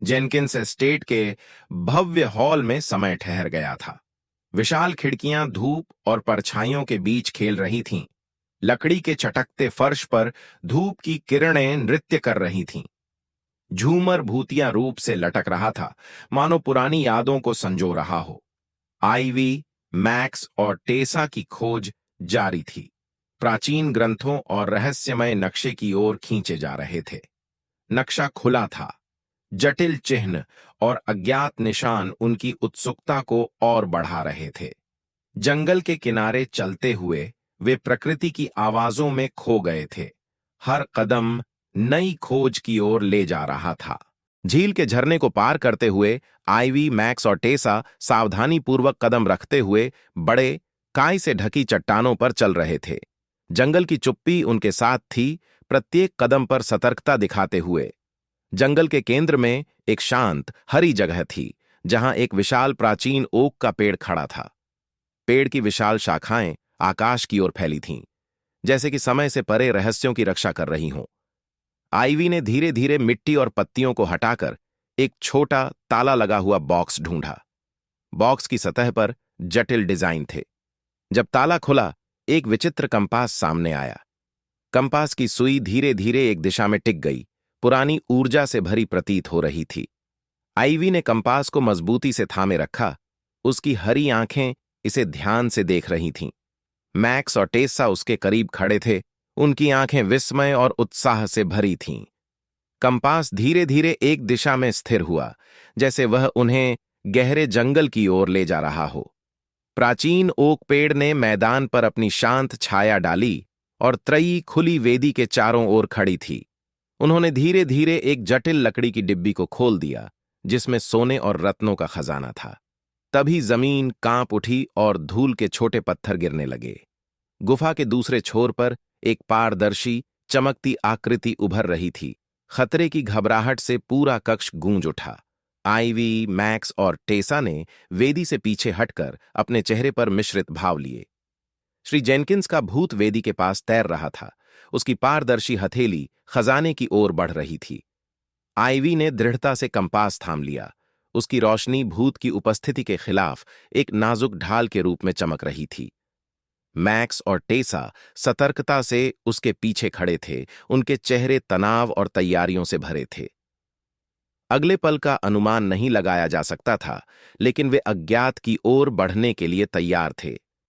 Jenkins estate के भव्य hall में समय ठहर गया था। विशाल खिड़कियां धूप और परछाइयों के बीच खेल रही थीं। लकड़ी के चटकते फर्श पर धूप की किरणें नृत्य कर रही थीं। झूमर भूतिया रूप से लटक रहा था, मानो पुरानी यादों को संजो रहा हो। आईवी, मैक्स और टेसा की खोज जारी थी। प्राचीन ग्रंथों और रहस्यमय नक्शे की ओर खींचे जा रहे थे। नक्शा खुला था। जटिल चिन्ह और अज्ञात निशान उनकी उत्सुकता को और बढ़ा रहे थे। जंगल के किनारे चलते हुए वे प्रकृति की आवाजों में खो गए थे। हर कदम नई खोज की ओर ले जा रहा था। झील के झरने को पार करते हुए आईवी, मैक्स और टेसा सावधानीपूर्वक कदम रखते हुए बड़े, काई से ढकी चट्टानों पर चल रहे थे। जंगल की चुप्पी उनके साथ थी, प्रत्येक कदम पर सतर्कता दिखाते हुए। जंगल के केंद्र में एक शांत, हरी जगह थी, जहां एक विशाल प्राचीन ओक का पेड़ खड़ा था। पेड़ की विशाल शाखाएं आकाश की ओर फैली थीं, जैसे कि समय से परे रहस्यों की रक्षा कर रही हों। आईवी ने धीरे धीरे मिट्टी और पत्तियों को हटाकर एक छोटा ताला लगा हुआ बॉक्स ढूंढा। बॉक्स की सतह पर जटिल डिजाइन थे। जब ताला खुला, एक विचित्र कंपास सामने आया। कंपास की सुई धीरे धीरे एक दिशा में टिक गई, पुरानी ऊर्जा से भरी प्रतीत हो रही थी। आईवी ने कंपास को मजबूती से थामे रखा। उसकी हरी आंखें इसे ध्यान से देख रही थीं। मैक्स और टेसा उसके करीब खड़े थे। उनकी आंखें विस्मय और उत्साह से भरी थीं। कंपास धीरे धीरे एक दिशा में स्थिर हुआ, जैसे वह उन्हें गहरे जंगल की ओर ले जा रहा हो। प्राचीन ओक पेड़ ने मैदान पर अपनी शांत छाया डाली और त्रयी खुली वेदी के चारों ओर खड़ी थी। उन्होंने धीरे धीरे एक जटिल लकड़ी की डिब्बी को खोल दिया, जिसमें सोने और रत्नों का खजाना था। तभी जमीन कांप उठी और धूल के छोटे पत्थर गिरने लगे। गुफा के दूसरे छोर पर एक पारदर्शी, चमकती आकृति उभर रही थी। खतरे की घबराहट से पूरा कक्ष गूंज उठा। आईवी, मैक्स और टेसा ने वेदी से पीछे हटकर अपने चेहरे पर मिश्रित भाव लिए। श्री जेनकिंस का भूत वेदी के पास तैर रहा था। उसकी पारदर्शी हथेली खजाने की ओर बढ़ रही थी। आईवी ने दृढ़ता से कंपास थाम लिया। उसकी रोशनी भूत की उपस्थिति के खिलाफ एक नाजुक ढाल के रूप में चमक रही थी। मैक्स और टेसा सतर्कता से उसके पीछे खड़े थे। उनके चेहरे तनाव और तैयारियों से भरे थे। अगले पल का अनुमान नहीं लगाया जा सकता था, लेकिन वे अज्ञात की ओर बढ़ने के लिए तैयार थे।